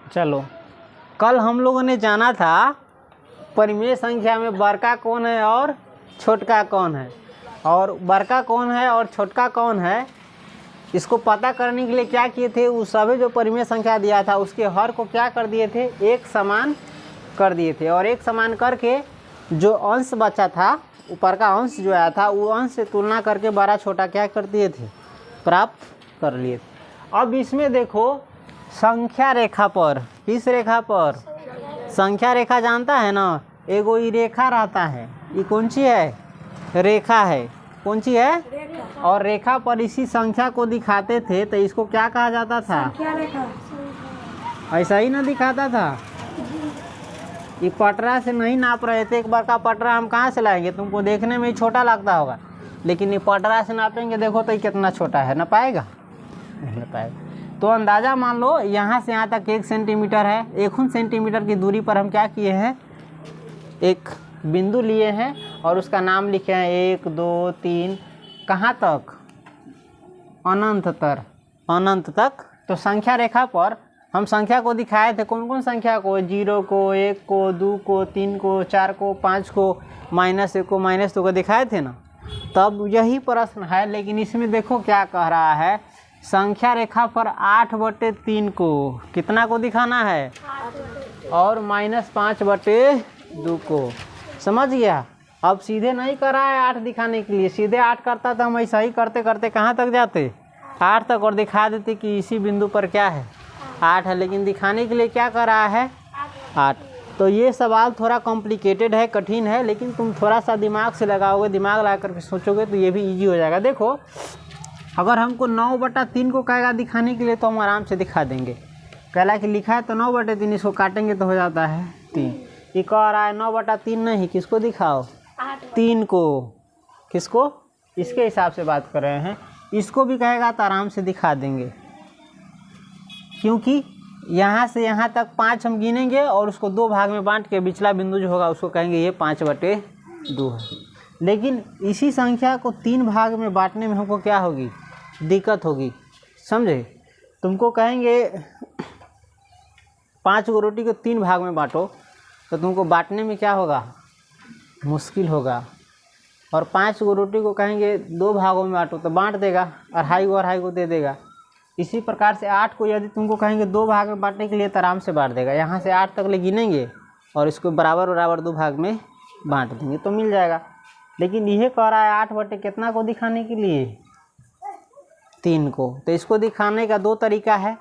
चलो, कल हम लोगों ने जाना था परिमेय संख्या में बड़का कौन है और छोटका कौन है, और बड़का कौन है और छोटका कौन है इसको पता करने के लिए क्या किए थे, उस सभी जो परिमेय संख्या दिया था उसके हर को क्या कर दिए थे, एक समान कर दिए थे। और एक समान करके जो अंश बचा था, ऊपर का अंश जो आया था, वो अंश से तुलना करके बड़ा छोटा क्या कर दिए थे, प्राप्त कर लिए थे। अब इसमें देखो संख्या रेखा पर, किस रेखा पर, संख्या रेखा जानता है ना, एगो ये रेखा रहता है, ये कौन सी है, रेखा है, कौन सी है, और रेखा पर इसी संख्या को दिखाते थे तो इसको क्या कहा जाता था, ऐसा ही ना दिखाता था। ये पटरा से नहीं नाप रहे थे, एक बार का पटरा हम कहाँ से लाएंगे, तुमको देखने में ही छोटा लगता होगा, लेकिन ये पटरा से नापेंगे देखो तो ये कितना छोटा है, ना पाएगा, नहीं ना पाएगा। तो अंदाज़ा मान लो यहाँ से यहाँ तक 1 सेंटीमीटर है, 1 सेंटीमीटर की दूरी पर हम क्या किए हैं, एक बिंदु लिए हैं और उसका नाम लिखे हैं 1 2 3, कहाँ तक, अनंत तर, अनंत तक। तो संख्या रेखा पर हम संख्या को दिखाए थे, कौन कौन संख्या को, 0 को, 1 को, 2 को, 3 को, 4 को, 5 को, -1 को, -2 को दिखाए थे ना। तब यही प्रश्न है, लेकिन इसमें देखो क्या कह रहा है, संख्या रेखा पर 8/3 को कितना को दिखाना है, और -5/2 को, समझ गया। अब सीधे नहीं कर रहा है 8 दिखाने के लिए, सीधे 8 करता तो हम ऐसा ही करते करते कहाँ तक जाते, 8 तक, और दिखा देते कि इसी बिंदु पर क्या है, 8 है, लेकिन दिखाने के लिए क्या कर रहा है, 8। तो ये सवाल थोड़ा कॉम्प्लिकेटेड है, कठिन है, लेकिन तुम थोड़ा सा दिमाग से लगाओगे, दिमाग लगा करके सोचोगे तो ये भी इजी हो जाएगा। देखो अगर हमको 9/3 को कहेगा दिखाने के लिए तो हम आराम से दिखा देंगे, कहला कि लिखा है तो 9/3, इसको काटेंगे तो हो जाता है 3। ये कह रहा है 9/3 नहीं, किसको दिखाओ, 3 को, किसको, इसके हिसाब से बात कर रहे हैं, इसको भी कहेगा तो आराम से दिखा देंगे, क्योंकि यहाँ से यहाँ तक 5 हम गिनेंगे और उसको 2 भाग में बांट के बिचला बिंदु जो होगा उसको कहेंगे ये 5/2 है। लेकिन इसी संख्या को 3 भाग में बांटने में हमको क्या होगी, दिक्कत होगी, समझे। तुमको कहेंगे 5 गो रोटी को 3 भाग में बांटो तो तुमको बांटने में क्या होगा, मुश्किल होगा। और 5 गो रोटी को कहेंगे 2 भागों में बांटो तो बांट देगा, 2.5 गो दे देगा। इसी प्रकार से 8 को यदि तुमको कहेंगे 2 भाग में बांटने के लिए तो आराम से बांट देगा, यहाँ से 8 तक ले गिनेंगे और इसको बराबर बराबर 2 भाग में बांट देंगे तो मिल जाएगा। लेकिन यह कह रहा है 8 कितना को दिखाने के लिए, 3 को। तो इसको दिखाने का 2 तरीका है।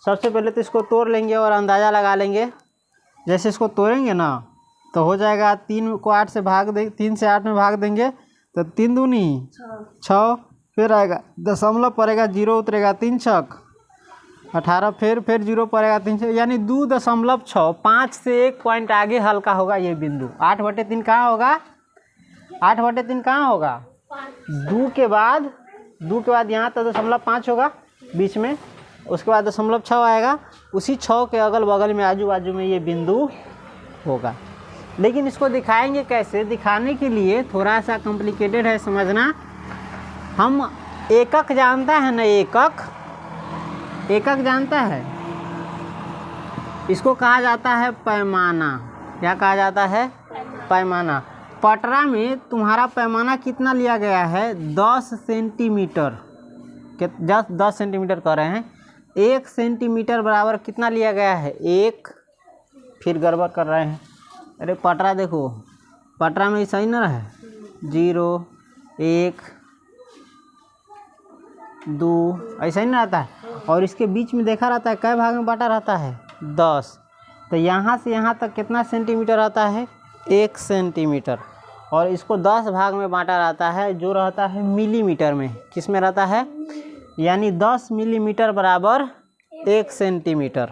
सबसे पहले तो इसको तोड़ लेंगे और अंदाज़ा लगा लेंगे। जैसे इसको तोड़ेंगे ना तो हो जाएगा 3 को 8 से भाग दे, 3 से 8 में भाग देंगे तो 3 दूनी 6, फिर आएगा दशमलव पड़ेगा, 0 उतरेगा, 3 छक 18, फिर 0 पड़ेगा, 3 छक, यानी 2.6, 5 से 1 पॉइंट आगे हल्का होगा ये बिंदु। 8/3 कहाँ होगा, 8/3 कहाँ होगा, 2 के बाद यहाँ तो 0.5 होगा बीच में, उसके बाद 0.6 आएगा, उसी 6 के अगल बगल में आजू बाजू में ये बिंदु होगा। लेकिन इसको दिखाएंगे कैसे, दिखाने के लिए थोड़ा सा कॉम्प्लिकेटेड है समझना। हम एकक जानता है ना, एकक जानता है, इसको कहा जाता है पैमाना। क्या कहा जाता है, पैमाना। पटरा में तुम्हारा पैमाना कितना लिया गया है, 10 सेंटीमीटर, 10 सेंटीमीटर कह रहे हैं। 1 सेंटीमीटर बराबर कितना लिया गया है, 1, फिर गड़बड़ कर रहे हैं, अरे पटरा देखो, पटरा में सही ना है, 0 1 2 ऐसा ही ना रहता है, और इसके बीच में देखा रहता है कै भाग में बांटा रहता है, 10। तो यहाँ से यहाँ तक कितना सेंटीमीटर रहता है, 1 सेंटीमीटर, और इसको 10 भाग में बांटा रहता है जो रहता है मिलीमीटर में। किस में रहता है, यानी 10 मिलीमीटर बराबर 1 सेंटीमीटर।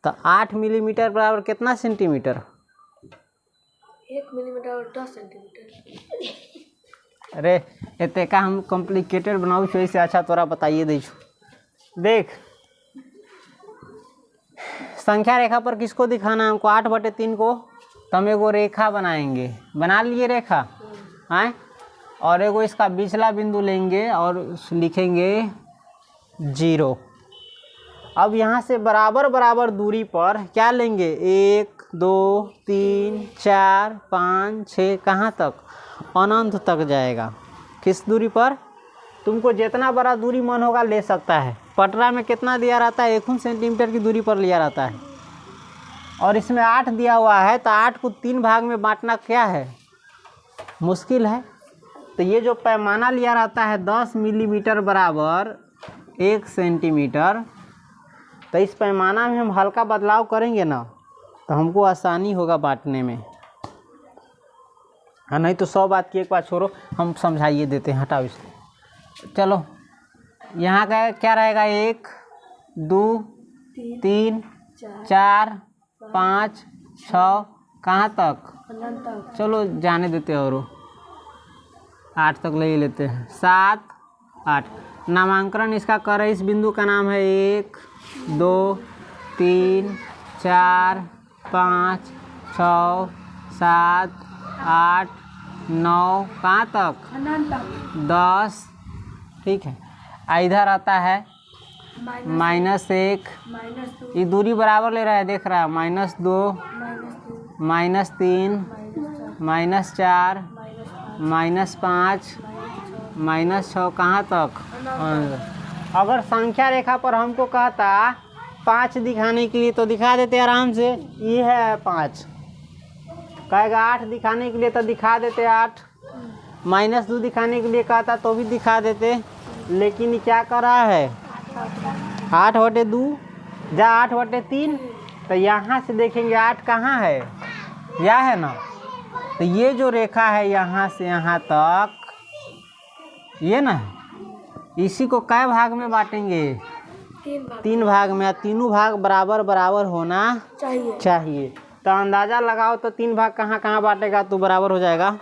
तो 8 मिलीमीटर बराबर कितना सेंटीमीटर, 1 मिलीमीटर और 10 सेंटीमीटर। अरे इतने का हम कॉम्प्लिकेटेड बनाऊ छो, इससे अच्छा तोरा बताइए दे छो। देख संख्या रेखा पर किसको दिखाना है हमको, 8/3 को। तो हम एगो रेखा बनाएंगे, बना लिए रेखा, आए, और एगो इसका बिचला बिंदु लेंगे और लिखेंगे 0। अब यहाँ से बराबर बराबर दूरी पर क्या लेंगे, 1 2 3 4 5 6, कहाँ तक, अनंत तक जाएगा। किस दूरी पर, तुमको जितना बड़ा दूरी मन होगा ले सकता है। पटरा में कितना दिया रहता है, 1 सेंटीमीटर की दूरी पर लिया रहता है, और इसमें 8 दिया हुआ है, तो 8 को 3 भाग में बांटना क्या है, मुश्किल है। तो ये जो पैमाना लिया रहता है 10 मिलीमीटर बराबर 1 सेंटीमीटर, तो इस पैमाना में हम हल्का बदलाव करेंगे ना, तो हमको आसानी होगा बांटने में। हाँ, नहीं तो 100 बात की एक बात छोड़ो, हम समझाइए देते हैं, हटाओ इसको। चलो यहाँ का क्या रहेगा, 1 2 3 4 5 6, कहाँ तक, चलो जाने देते और 8 तक ले ही लेते हैं, 7 8। नामांकन इसका कर, इस बिंदु का नाम है 1 2 3 4 5 6 7 8 9, कहाँ तक, 10, ठीक है। इधर आता है -1, ये दूरी बराबर ले रहा है, देख रहा है, -2 -3 -4 -5 -6, कहाँ तक। अगर संख्या रेखा पर हमको कहता 5 दिखाने के लिए तो दिखा देते आराम से, ये है 5। कहेगा 8 दिखाने के लिए तो दिखा देते 8। -2 दिखाने के लिए कहता तो भी दिखा देते, लेकिन क्या कर रहा है, 8/2 जा 8/3, तो यहाँ से देखेंगे 8 कहाँ है, यह है ना। तो ये जो रेखा है यहाँ से यहाँ तक, ये ना, इसी को कै भाग में बांटेंगे, 3 भाग में। तीनों भाग बराबर बराबर होना चाहिए। तो अंदाज़ा लगाओ तो 3 भाग कहाँ कहाँ बांटेगा तो बराबर हो जाएगा।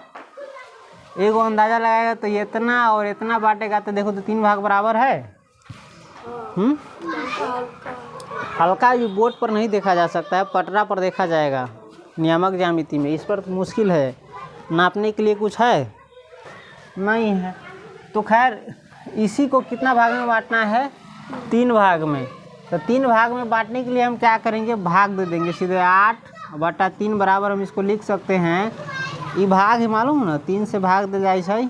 एगो अंदाज़ा लगाएगा तो इतना और इतना बांटेगा, तो देखो तो 3 भाग बराबर है। हल्का ये बोर्ड पर नहीं देखा जा सकता है, पटरा पर देखा जाएगा, नियामक ज्यामिति में। इस पर मुश्किल है, नापने के लिए कुछ है नहीं है। तो खैर इसी को कितना भाग में बांटना है, 3 भाग में। तो 3 भाग में बांटने के लिए हम क्या करेंगे, भाग दे देंगे सीधे। 8/3 बराबर हम इसको लिख सकते हैं, ये भाग है मालूम ना, 3 से भाग दे जाए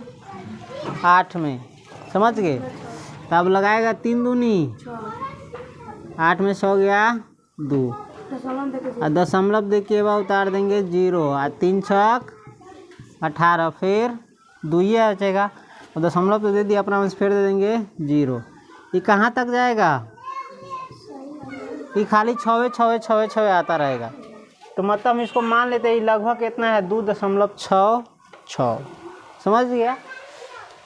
8 में, समझ गए। तब लगाएगा 3 दूनी 8 में 100 गया 2, और दशमलव देखिए बा उतार देंगे 0, और 3 छक 18, फिर 2 ही बचेगा, और दशमलव तो दे दिया अपना में, फिर दे देंगे 0। ये कहाँ तक जाएगा, ये खाली 6 आता रहेगा। तो मतलब हम इसको मान लेते हैं लगभग कितना है, 2.66, समझ गया।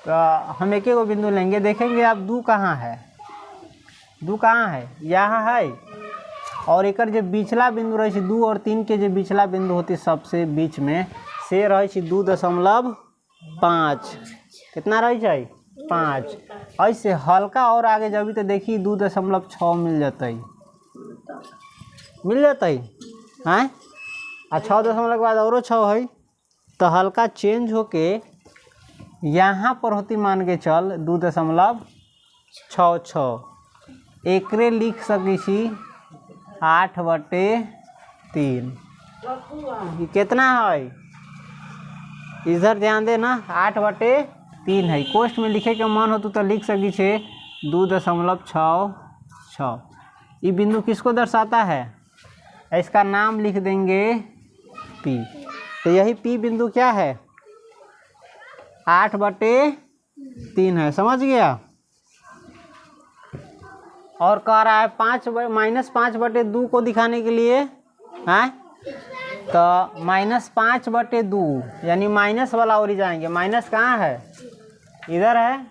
तो हम एक एक बिंदु लेंगे, देखेंगे अब 2 कहाँ है, 2 कहाँ है, यहाँ है। और एक जो बिचला बिंदु रही 2 और 3 के जो बिचला बिंदु होती सबसे बीच में से रही 2.5, कितना रही 5। ऐसे हल्का और आगे जब तो देखिए 2.6 मिल जाता हैं। और 6 दशमलव के बाद और 6 है, तो हल्का चेंज होके यहाँ पर होती, मान के चल 2.66। एकरे लिख सकी 8/3। ये कितना है, इधर ध्यान देना, 8/3 है। कोष्ठ में लिखे के मन हो तो लिख सकी 2.66। ये बिंदु किसको दर्शाता है, इसका नाम लिख देंगे P। तो यही P बिंदु क्या है, 8/3 है, समझ गया। और कह रहा है -5/2 को दिखाने के लिए है, तो -5/2 यानी माइनस वाला और ही जाएंगे। माइनस कहाँ है, इधर है।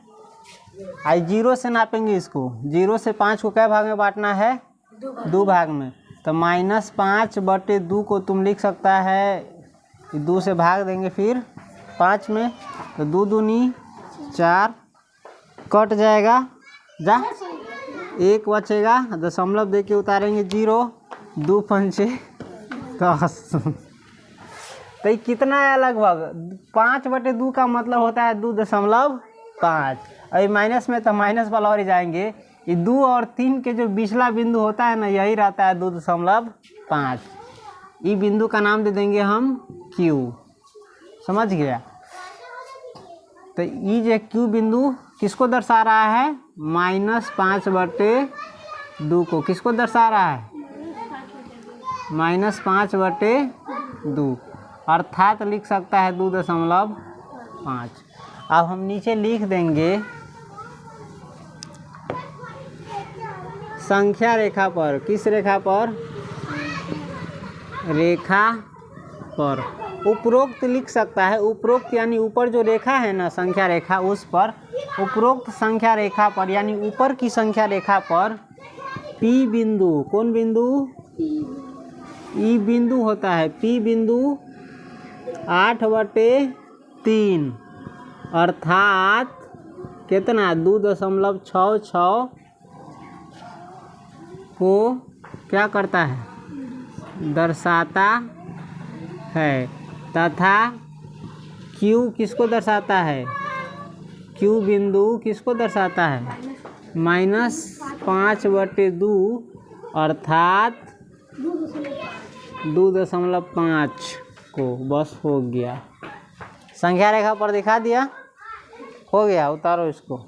आई 0 से नापेंगे इसको, 0 से 5 को क्या भाग में बांटना है, 2 भाग में। तो -5/2 को तुम लिख सकता है, 2 से भाग देंगे फिर 5 में, तो 2 दूनी 4, कट जाएगा, जा 1 बचेगा, दशमलव दे के उतारेंगे 0, 2 पंचे 10। तो ये कितना है, लगभग 5/2 का मतलब होता है 2.5। अभी माइनस में तो माइनस वाला और ही जाएंगे, ये 2 और 3 के जो बिचला बिंदु होता है ना, यही रहता है 2.5। ये बिंदु का नाम दे देंगे हम Q। समझ गया? तो ये जो Q बिंदु किसको दर्शा रहा है? -5/2 को। किसको दर्शा रहा है? -5/2, अर्थात लिख सकता है 2.5। अब हम नीचे लिख देंगे संख्या रेखा पर। किस रेखा पर? रेखा पर। उपरोक्त लिख सकता है, उपरोक्त यानी ऊपर जो रेखा है ना संख्या रेखा, उस पर उपरोक्त संख्या रेखा पर यानी ऊपर की संख्या रेखा पर P बिंदु, कौन बिंदु? E बिंदु होता है। P बिंदु 8/3 अर्थात कितना? 2.66 को क्या करता है? दर्शाता है। तथा Q किसको दर्शाता है? Q बिंदु किसको दर्शाता है? -5/2 अर्थात 2.5 को। बस हो गया। संख्या रेखा पर दिखा दिया। हो गया, उतारो इसको।